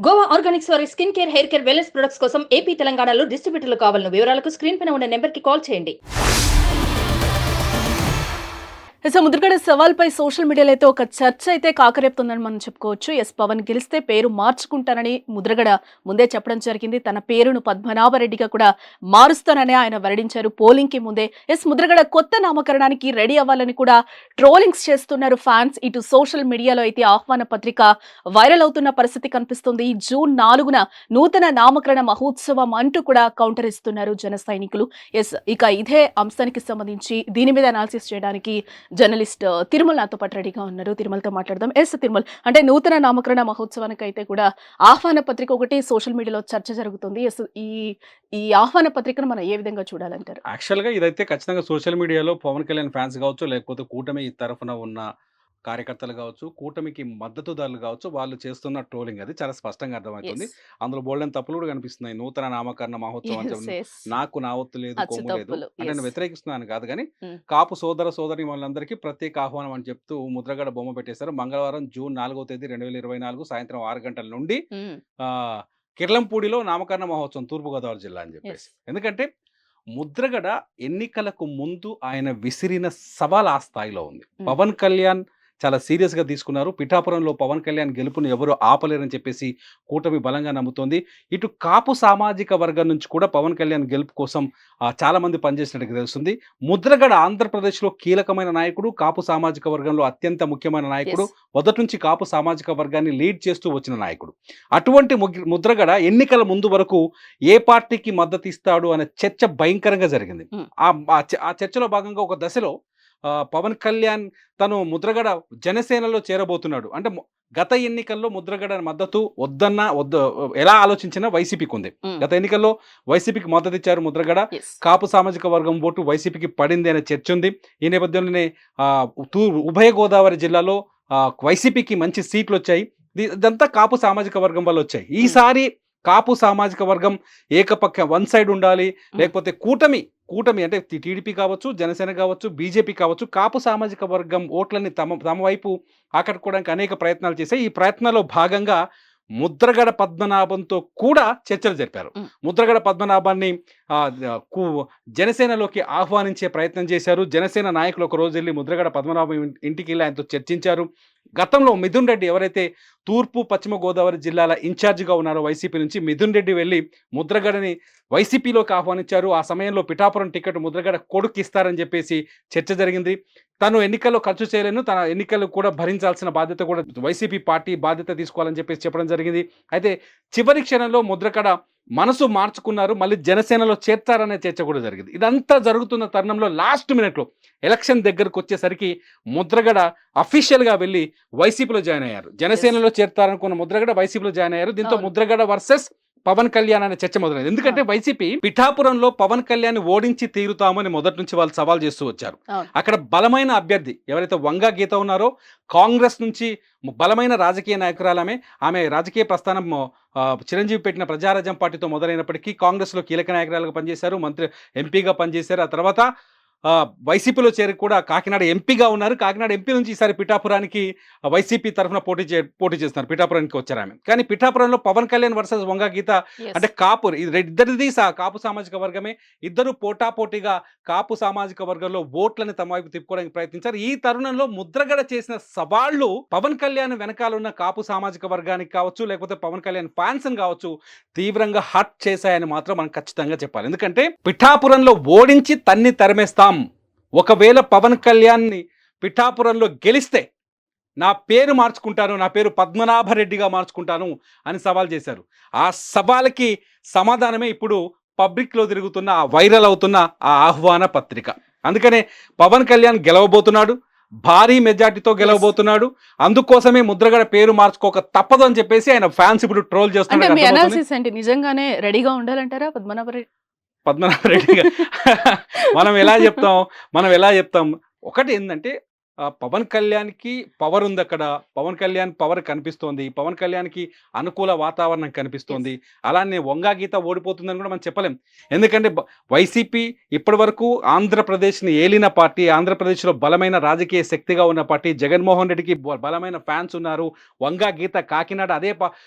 Goa Organics వారి skin care, hair care, wellness products కోసం AP, తెలంగాణలో డిస్ట్రిబ్యూటర్లు కావాలను వివరాలకు స్క్రీన్ పైన ఉన్న నెంబర్కి కాల్ చేయండి. ముద్రగడ సవాల్పై సోషల్ మీడియాలో అయితే ఒక చర్చ అయితే కాకరేపుతుందని మనం చెప్పుకోవచ్చు. పవన్ గెలిస్తే పేరు మార్చుకుంటానని ముద్రగడ ముందే చెప్పడం జరిగింది. తన పేరును పద్మనాభరెడ్డిగా కూడా మారుస్తానని ఆయన వెల్లడించారు పోలింగ్ కి ముందే. ముద్రగడ కొత్త నామకరణానికి రెడీ అవ్వాలని కూడా ట్రోలింగ్స్ చేస్తున్నారు ఫ్యాన్స్. ఇటు సోషల్ మీడియాలో అయితే ఆహ్వాన పత్రిక వైరల్ అవుతున్న పరిస్థితి కనిపిస్తుంది. జూన్ 4న నూతన నామకరణ మహోత్సవం అంటూ కూడా కౌంటర్ ఇస్తున్నారు జన సైనికులు. ఇక ఇదే అంశానికి సంబంధించి దీని మీద అనాలిసిస్ చేయడానికి జర్నలిస్ట్ తిరుమల నాతో పాటు రెడీగా ఉన్నారు. తిరుమలతో మాట్లాడదాం. తిరుమల, అంటే నూతన నామకరణ మహోత్సవానికి అయితే కూడా ఆహ్వాన పత్రిక ఒకటి సోషల్ మీడియాలో చర్చ జరుగుతుంది. ఈ ఈ ఆహ్వాన పత్రికను మనం ఏ విధంగా చూడాలంటారు? యాక్చువల్‌గా ఇదైతే ఖచ్చితంగా సోషల్ మీడియాలో పవన్ కళ్యాణ్ ఫ్యాన్స్ కావచ్చు, లేకపోతే కూటమి తరఫున ఉన్న కార్యకర్తలు కావచ్చు, కూటమికి మద్దతుదారులు కావచ్చు, వాళ్ళు చేస్తున్న ట్రోలింగ్ అది చాలా స్పష్టంగా అర్థమవుతుంది. అందులో బోలెడన్ని తప్పులు కూడా కనిపిస్తున్నాయి. నూతన నామకరణ మహోత్సవం అని చెప్పి నాకు నా ఒత్తు లేదు, కొమ్ము లేదు అంటే నేను వ్యతిరేకిస్తున్నాను కాదు కానీ, కాపు సోదర సోదరి వాళ్ళందరికీ ప్రత్యేక ఆహ్వానం అని చెప్తూ ముద్రగడ బొమ్మ పెట్టేశారు. మంగళవారం జూన్ 4వ తేదీ 2024 సాయంత్రం 6 గంటల నుండి కిర్లంపూడిలో నామకరణ మహోత్సవం, తూర్పుగోదావరి జిల్లా అని చెప్పేసి. ఎందుకంటే ముద్రగడ ఎన్నికలకు ముందు ఆయన విసిరిన సవాల్ ఆ స్థాయిలో ఉంది. పవన్ కళ్యాణ్ చాలా సీరియస్గా తీసుకున్నారు. పిఠాపురంలో పవన్ కళ్యాణ్ గెలుపుని ఎవరు ఆపలేరని చెప్పేసి కూటమి బలంగా నమ్ముతోంది. ఇటు కాపు సామాజిక వర్గం నుంచి కూడా పవన్ కళ్యాణ్ గెలుపు కోసం చాలా మంది పనిచేసినట్టుగా తెలుస్తుంది. ముద్రగడ ఆంధ్రప్రదేశ్లో కీలకమైన నాయకుడు, కాపు సామాజిక వర్గంలో అత్యంత ముఖ్యమైన నాయకుడు, మొదటి నుంచి కాపు సామాజిక వర్గాన్ని లీడ్ చేస్తూ వచ్చిన నాయకుడు. అటువంటి ముద్రగడ ఎన్నికల ముందు వరకు ఏ పార్టీకి మద్దతు ఇస్తాడు అనే చర్చ భయంకరంగా జరిగింది. ఆ చర్చలో భాగంగా ఒక దశలో పవన్ కళ్యాణ్ తను ముద్రగడ జనసేనలో చేరబోతున్నాడు అంటే గత ఎన్నికల్లో ముద్రగడ మద్దతు వద్దు ఎలా ఆలోచించినా వైసీపీకి ఉంది. గత ఎన్నికల్లో వైసీపీకి మద్దతు ఇచ్చారు ముద్రగడ. కాపు సామాజిక వర్గం ఓటు వైసీపీకి పడింది అనే చర్చ ఉంది. ఈ నేపథ్యంలోనే ఉభయ గోదావరి జిల్లాలో వైసీపీకి మంచి సీట్లు వచ్చాయి. ఇదంతా కాపు సామాజిక వర్గం వల్ల వచ్చాయి. ఈసారి కాపు సామాజిక వర్గం ఏకపక్ష వన్ సైడ్ ఉండాలి, లేకపోతే కూటమి అంటే టీడీపీ కావచ్చు, జనసేన కావచ్చు, బీజేపీ కావచ్చు, కాపు సామాజిక వర్గం ఓట్లని తమ వైపు ఆకట్టుకోవడానికి అనేక ప్రయత్నాలు చేశాయి. ఈ ప్రయత్నాల్లో భాగంగా ముద్రగడ పద్మనాభంతో కూడా చర్చలు జరిపారు. ముద్రగడ పద్మనాభాన్ని జనసేనలోకి ఆహ్వానించే ప్రయత్నం చేశారు. జనసేన నాయకులు ఒక రోజు వెళ్ళి ముద్రగడ పద్మనాభం ఇంటికి వెళ్ళి ఆయనతో చర్చించారు. గతంలో మిథున్ రెడ్డి ఎవరైతే తూర్పు పశ్చిమ గోదావరి జిల్లాల ఇన్ఛార్జిగా ఉన్నారో వైసీపీ నుంచి, మిథున్ రెడ్డి వెళ్ళి ముద్రగడని వైసీపీలోకి ఆహ్వానించారు. ఆ సమయంలో పిఠాపురం టికెట్ ముద్రగడ కొడుకు ఇస్తారని చెప్పేసి చర్చ జరిగింది. తను ఎన్నికల్లో ఖర్చు చేయలేను, తన ఎన్నికలు కూడా భరించాల్సిన బాధ్యత కూడా వైసీపీ పార్టీ బాధ్యత తీసుకోవాలని చెప్పేసి చెప్పడం జరిగింది. అయితే చివరి క్షణంలో ముద్రగడ మనసు మార్చుకున్నారు, మళ్ళీ జనసేనలో చేర్చారనే చర్చ కూడా జరిగింది. ఇదంతా జరుగుతున్న తరుణంలో లాస్ట్ మినిట్లో ఎలక్షన్ దగ్గరకు వచ్చేసరికి ముద్రగడ అఫీషియల్గా వెళ్ళి వైసీపీలో జాయిన్ అయ్యారు. జనసేనలో చేర్తారనుకున్న ముద్రగడ వైసీపీలో జాయిన్ అయ్యారు. దీంతో ముద్రగడ వర్సెస్ పవన్ కళ్యాణ్ అనే చర్చ మొదలైంది. ఎందుకంటే వైసీపీ పిఠాపురంలో పవన్ కళ్యాణ్ ఓడించి తీరుతామని మొదటి నుంచి వాళ్ళు సవాల్ చేస్తూ వచ్చారు. అక్కడ బలమైన అభ్యర్థి ఎవరైతే వంగా గీత ఉన్నారో, కాంగ్రెస్ నుంచి బలమైన రాజకీయ నాయకురాలమే. ఆమె రాజకీయ ప్రస్థానం చిరంజీవి పెట్టిన ప్రజారాజ్యం పార్టీతో మొదలైనప్పటికీ కాంగ్రెస్లో కీలక నాయకురాలుగా పనిచేశారు, ఎంపీగా పనిచేశారు. ఆ తర్వాత వైసీపీలో చేరి కూడా కాకినాడ ఎంపీగా ఉన్నారు. కాకినాడ ఎంపీ నుంచి ఈసారి పిఠాపురానికి వైసీపీ తరఫున పోటీ చేస్తున్నారు. పిఠాపురానికి వచ్చారు ఆమె. కానీ పిఠాపురంలో పవన్ కళ్యాణ్ వర్సెస్ వంగా గీత అంటే కాపు, ఇద్దరిది కాపు సామాజిక వర్గమే. ఇద్దరు పోటాపోటీగా కాపు సామాజిక వర్గంలో ఓట్లని తమ వైపు తిప్పుకోవడానికి ప్రయత్నించారు. ఈ తరుణంలో ముద్రగడ చేసిన సవాళ్లు పవన్ కళ్యాణ్ వెనకాల ఉన్న కాపు సామాజిక వర్గానికి కావచ్చు, లేకపోతే పవన్ కళ్యాణ్ ఫ్యాన్స్ కావచ్చు, తీవ్రంగా హర్ట్ చేశాయని మాత్రం మనం ఖచ్చితంగా చెప్పాలి. ఎందుకంటే పిఠాపురంలో ఓడించి తన్ని తరిమేస్తాం, ఒకవేళ పవన్ కళ్యాణ్ని పిఠాపురంలో గెలిస్తే నా పేరు మార్చుకుంటాను, నా పేరు పద్మనాభరెడ్డిగా మార్చుకుంటాను అని సవాల్ చేశారు. ఆ సవాల్కి సమాధానమే ఇప్పుడు పబ్లిక్లో తిరుగుతున్న, వైరల్ అవుతున్న ఆ ఆహ్వాన పత్రిక. అందుకనే పవన్ కళ్యాణ్ గెలవబోతున్నాడు, భారీ మెజార్టీతో గెలవబోతున్నాడు. అందుకోసమే ముద్రగడ పేరు మార్చుకోక తప్పదు అని చెప్పేసి ఆయన ఫ్యాన్స్ ఇప్పుడు ట్రోల్ చేస్తున్నారు. నిజంగానే రెడీగా ఉండాలంటారా పద్మనాభరెడ్డిగా మనం ఎలా చెప్తాం ఒకటి ఏంటంటే పవన్ కళ్యాణ్‌కి పవర్ ఉందక్కడ. పవన్ కళ్యాణ్ పవర్ కనిపిస్తోంది. పవన్ కళ్యాణ్‌కి అనుకూల వాతావరణం కనిపిస్తోంది. అలానే వంగా గీత ఓడిపోతుందని కూడా మనం చెప్పలేం. ఎందుకంటే వైసీపీ ఇప్పటివరకు ఆంధ్రప్రదేశ్‌ని ఏలిన పార్టీ. ఆంధ్రప్రదేశ్‌లో బలమైన రాజకీయ శక్తిగా ఉన్న పార్టీ. జగన్మోహన్ రెడ్డికి బలమైన ఫ్యాన్స్ ఉన్నారు. వంగా గీత కాకినాడ అదే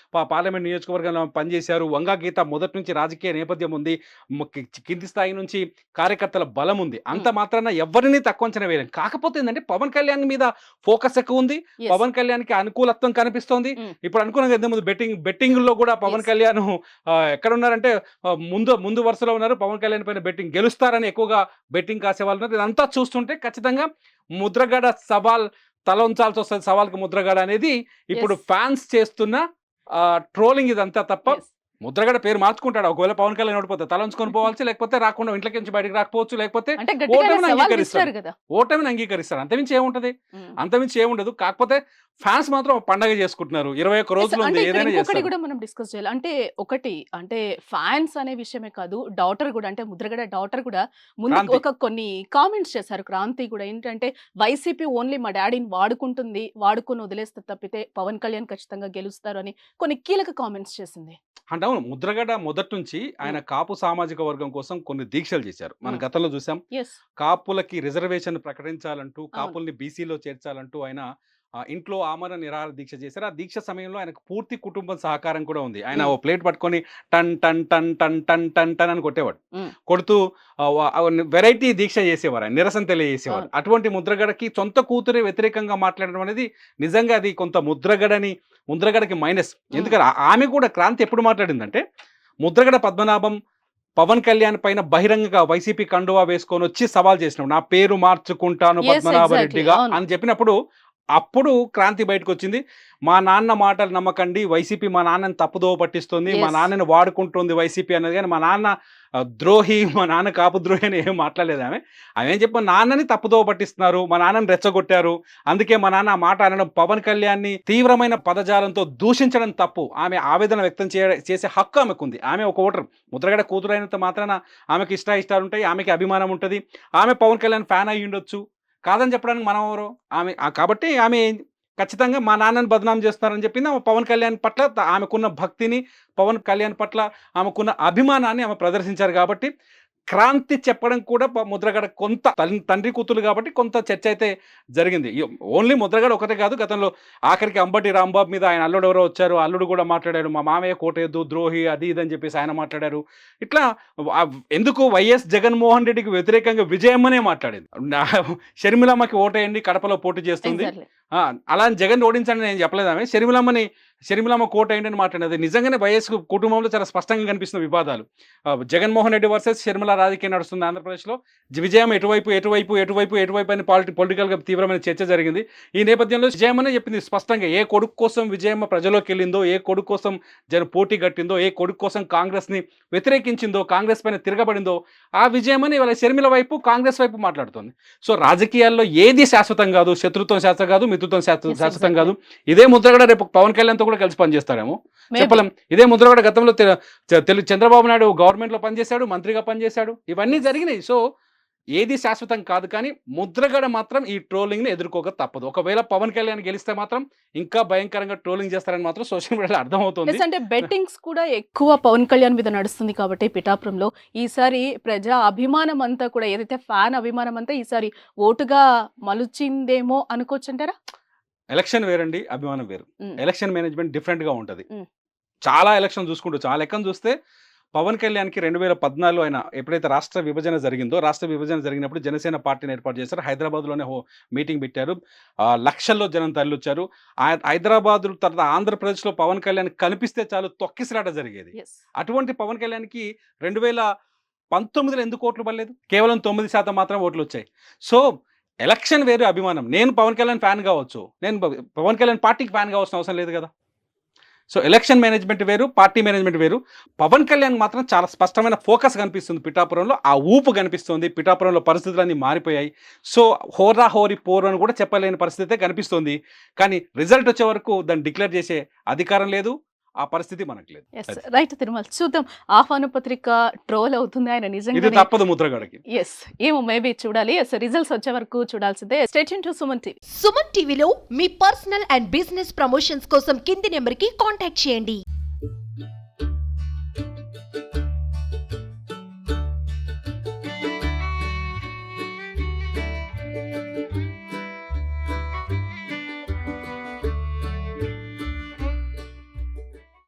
పార్లమెంట్ నియోజకవర్గంలో పనిచేశారు. వంగా గీత మొదటి నుంచి రాజకీయ నేపథ్యం ఉంది. కింది స్థాయి నుంచి కార్యకర్తల బలం ఉంది. అంత మాత్రాన ఎవరిని తక్కువ అంచనా వేయలేం. కాకపోతే ఏందంటే పవన్ కళ్యాణ్ మీద ఫోకస్ ఎక్కువ ఉంది. Yes. పవన్ కళ్యాణ్‌కి అనుకూలత్వం కనిపిస్తోంది. ఇప్పుడు అనుకున్నాం కదా ఇంతకుముందు బెట్టింగ్‌లో కూడా పవన్ Yes. కళ్యాణ్ ఎక్కడున్నారంటే ముందు వరుసలో ఉన్నారు. పవన్ కళ్యాణ్ పైన బెట్టింగ్ గెలుస్తారని ఎక్కువగా బెట్టింగ్ కాసేవాళ్ళు ఉన్నారు. ఇదంతా చూస్తుంటే ఖచ్చితంగా ముద్రగడ తల ఉంచాల్సి వస్తది సవాల్‌కి ముద్రగడ అనేది ఇప్పుడు Yes. ఫ్యాన్స్ చేస్తున్న ట్రోలింగ్ ఇదంతా తప్ప Yes. ముద్రగడ పేరు మార్చుకుంటాడు. ఒకవేళ పవన్ కళ్యాణ్ ఓడిపోతే తల ఉంచుకొని పోవాల్సి, లేకపోతే రాకుండా ఇంట్లోకి నుంచి బయటకి రాకపోవచ్చు, లేకపోతే అంటే గట్టిగానే ఓటమిని సవాల్ అంగీకరిస్తాడు. విసిరారు కదా. ఓటమిని అంగీకరిస్తాడు. అంతమించి ఏముంటది? ఉమ్. అంతమించి ఏముండదు. కాకపోతే ఫ్యాన్స్ మాత్రం ఒక పండగ చేసుకుంటున్నారు. 21 Yes, రోజులు అంటే ఉంది. ఇక్కడ ఏదైనా ఇంకొకటి చేస్తారు. కూడా మనం డిస్కస్ చేయాలి. అంటే ఫ్యాన్స్ అనే విషయమే కాదు, డాటర్ కూడా అంటే ముద్రగడ డాటర్ కూడా ముందు క్రాంతి. కొన్ని కామెంట్స్ చేశారు. క్రాంతి కూడా ఏంటంటే వైసీపీ ఓన్లీ మా డాడీని వాడుకుంటుంది, వాడుకొని వదిలేస్తే తప్పితే పవన్ కళ్యాణ్ ఖచ్చితంగా గెలుస్తారు అని కొన్ని కీలక కామెంట్స్ చేసింది. అంటే అవును. ముద్రగడ మొదటి నుంచి ఆయన కాపు సామాజిక వర్గం కోసం కొన్ని దీక్షలు చేశారు. మనం గతంలో చూసాం. ఎస్. కాపులకి రిజర్వేషన్ ప్రకటించాలంటూ, అవును. కాపుల్ని బీసీలో చేర్చాలంటూ ఆయన ఇంట్లో ఆమరణ నిరాహార దీక్ష చేశారు. ఆ దీక్ష సమయంలో ఆయనకు పూర్తి కుటుంబం సహకారం కూడా ఉంది. ఆయన ఓ ప్లేట్ పట్టుకొని టన్ టన్ టన్ టన్ టన్ టన్ టన్ అని కొట్టేవాడు. కొడుతూ వెరైటీ దీక్ష చేసేవారు. ఆయన నిరసన తెలియజేసేవారు. అవును. అటువంటి ముద్రగడకి సొంత కూతురే వ్యతిరేకంగా మాట్లాడడం అనేది నిజంగా అది కొంత ముద్రగడకి మైనస్. ఎందుకంటే ఆమె కూడా క్రాంతి ఎప్పుడు మాట్లాడిందంటే, ముద్రగడ పద్మనాభం పవన్ కళ్యాణ్ పైన బహిరంగంగా వైసీపీ కండువా వేసుకొని వచ్చి సవాల్ చేసినాడు. నా పేరు మార్చుకుంటాను Yes, పద్మనాభ exactly. రెడ్డిగా అవును. అని చెప్పినప్పుడు అప్పుడు క్రాంతి బయటకు వచ్చింది. మా నాన్న మాటలు నమ్మకండి, వైసీపీ మా నాన్నని తప్పుదోవ పట్టిస్తుంది, మా Yes. నాన్నని వాడుకుంటుంది వైసీపీ అనేది. కానీ మా నాన్న ద్రోహి, మా నాన్న కాపు ద్రోహి అని ఏం మాట్లాడలేదు ఆమె. ఆమె ఏం చెప్పి నాన్నని తప్పుదోవ పట్టిస్తున్నారు, మా నాన్నని రెచ్చగొట్టారు, అందుకే మా నాన్న ఆ మాట అనడం, పవన్ కళ్యాణ్ని తీవ్రమైన పదజాలంతో దూషించడం తప్పు. ఆమె ఆవేదన వ్యక్తం చేసే హక్కు ఆమెకుంది. ఆమె ఒక ఓటర్. ముద్రగడ కూతురు అయినంత మాత్రాన ఆమెకి ఇష్టాలు ఉంటాయి, ఆమెకి అభిమానం ఉంటుంది. ఆమె పవన్ కళ్యాణ్ ఫ్యాన్ అయ్యి ఉండొచ్చు, కాదని చెప్పడానికి మనం ఎవరు? కాబట్టి ఆమె ఖచ్చితంగా మా నాన్నని బదనాం చేస్తున్నారని చెప్పింది. ఆమె పవన్ కళ్యాణ్ పట్ల ఆమెకున్న భక్తిని, పవన్ కళ్యాణ్ పట్ల ఆమెకున్న అభిమానాన్ని ఆమె ప్రదర్శించారు. కాబట్టి క్రాంతి చెప్పడం కూడా ముద్రగడ కొంత తండ్రి కూతురు కాబట్టి కొంత చర్చ అయితే జరిగింది. ఓన్లీ ముద్రగడ ఒకటే కాదు, గతంలో ఆఖరికి అంబటి రాంబాబు మీద ఆయన అల్లుడు ఎవరో వచ్చారు, అల్లుడు కూడా మాట్లాడారు, మా మామయ్య కోటేద్దు ద్రోహి అది ఇది అని చెప్పేసి ఆయన మాట్లాడారు. ఇట్లా ఎందుకు వైఎస్ జగన్మోహన్ రెడ్డికి వ్యతిరేకంగా విజయమ్మనే మాట్లాడింది. షర్మిలమ్మకి ఓటేయండి, కడపలో పోటీ చేస్తుంది, Exactly. అలా అని జగన్ ఓడించండి నేను చెప్పలేదు. ఆమె షర్మిలమ్మ కోట ఏంటని మాట్లాడేది. నిజంగానే వైఎస్ కుటుంబంలో చాలా స్పష్టంగా కనిపిస్తున్న వివాదాలు. జగన్మోహన్ రెడ్డి వర్సెస్ షర్మిల రాజకీయం నడుస్తుంది ఆంధ్రప్రదేశ్లో. విజయం ఎటువైపు అని పొలిటికల్గా తీవ్రమైన చర్చ జరిగింది. ఈ నేపథ్యంలో విజయమ్మనే చెప్పింది స్పష్టంగా, ఏ కొడుకు కోసం విజయమ్మ ప్రజలోకి వెళ్ళిందో, ఏ కొడుకు కోసం పోటీ కట్టిందో, ఏ కొడుకు కోసం కాంగ్రెస్ని వ్యతిరేకించిందో, కాంగ్రెస్ పైన తిరగబడిందో, ఆ విజయమ్మని ఇవాళ షర్మిల వైపు, కాంగ్రెస్ వైపు మాట్లాడుతుంది. సో రాజకీయాల్లో ఏది శాశ్వతం కాదు. శత్రుత్వం శాశ్వతం కాదు, మిత్రుత్వం శాశ్వతం కాదు. ఇదే ముద్రగడ రేపు పవన్ కళ్యాణ్తో కూడా కలిసి పనిచేస్తాడేమో చెప్పలేం. ఇదే ముద్రగడ గతంలో చంద్రబాబు నాయుడు గవర్నమెంట్ లో పనిచేశాడు, మంత్రిగా పనిచేశాడు, ఇవన్నీ జరిగినాయి. సో ఏది శాశ్వతం కాదు. కానీ ముద్రగడ మాత్రం ఈ ట్రోలింగ్ ని ఎదుర్కోక తప్పదు. ఒకవేళ పవన్ కళ్యాణ్ గెలిస్తే మాత్రం ఇంకా భయంకరంగా ట్రోలింగ్ చేస్తారని మాత్రం సోషల్ మీడియాలో అర్థమవుతుంది. అంటే బెట్టింగ్స్ కూడా ఎక్కువ పవన్ కళ్యాణ్ మీద నడుస్తుంది కాబట్టి పిఠాపురంలో ఈసారి ప్రజా అభిమానం అంతా కూడా ఏదైతే ఫ్యాన్ అభిమానం అంతా ఈసారి ఓటుగా మలుచిందేమో అనుకోవచ్చు అంటారా? ఎలక్షన్ వేరండి, అభిమానం వేరు. ఎలక్షన్ మేనేజ్మెంట్ డిఫరెంట్ గా ఉంటది. చాలా ఎలక్షన్ చూసుకుంటూ ఆ లెక్కను చూస్తే పవన్ కళ్యాణ్కి 2014 ఆయన ఎప్పుడైతే రాష్ట్ర విభజన జరిగినప్పుడు జనసేన పార్టీని ఏర్పాటు చేశారు. హైదరాబాద్లోనే మీటింగ్ పెట్టారు. లక్షల్లో జనం తరలిచ్చారు. హైదరాబాద్ తర్వాత ఆంధ్రప్రదేశ్లో పవన్ కళ్యాణ్ కనిపిస్తే చాలు తొక్కిసలాట జరిగేది. అటువంటి పవన్ కళ్యాణ్కి 2019లో ఎందుకు ఓట్లు పడలేదు? కేవలం 9% మాత్రం ఓట్లు వచ్చాయి. సో ఎలక్షన్ వేరు, అభిమానం. నేను పవన్ కళ్యాణ్ ఫ్యాన్ కావచ్చు, నేను పవన్ కళ్యాణ్ పార్టీకి ఫ్యాన్ కావాల్సిన అవసరం లేదు కదా. సో ఎలక్షన్ మేనేజ్మెంట్ వేరు, పార్టీ మేనేజ్మెంట్ వేరు. పవన్ కళ్యాణ్ మాత్రం చాలా స్పష్టమైన ఫోకస్ కనిపిస్తుంది పిఠాపురంలో, ఆ ఊపు కనిపిస్తుంది. పిఠాపురంలో పరిస్థితులన్నీ మారిపోయాయి. సో హోరీ పోరు అని కూడా చెప్పలేని పరిస్థితే కనిపిస్తుంది. కానీ రిజల్ట్ వచ్చే వరకు దాన్ని డిక్లేర్ చేసే అధికారం లేదు, ఆ పరిస్థితి మనకు లేదు. ఎస్ అది. రైట్ తిరుమల చూద్దాం. ఆహ్వాన పత్రిక ట్రోల్ అవుతుంది ఆయన ఇది నిజంగా. తప్పదు ముద్రగడకి. ఎస్ ఏమో మేబీ చూడాలి. ఎస్ రిజల్ట్స్ వచ్చే వరకు చూడాల్సిందే. State to Suman TV. Suman టీవీలో మీ పర్సనల్ అండ్ బిజినెస్ ప్రమోషన్స్ కోసం కింది నెంబర్కి కాంటాక్ట్ చేయండి.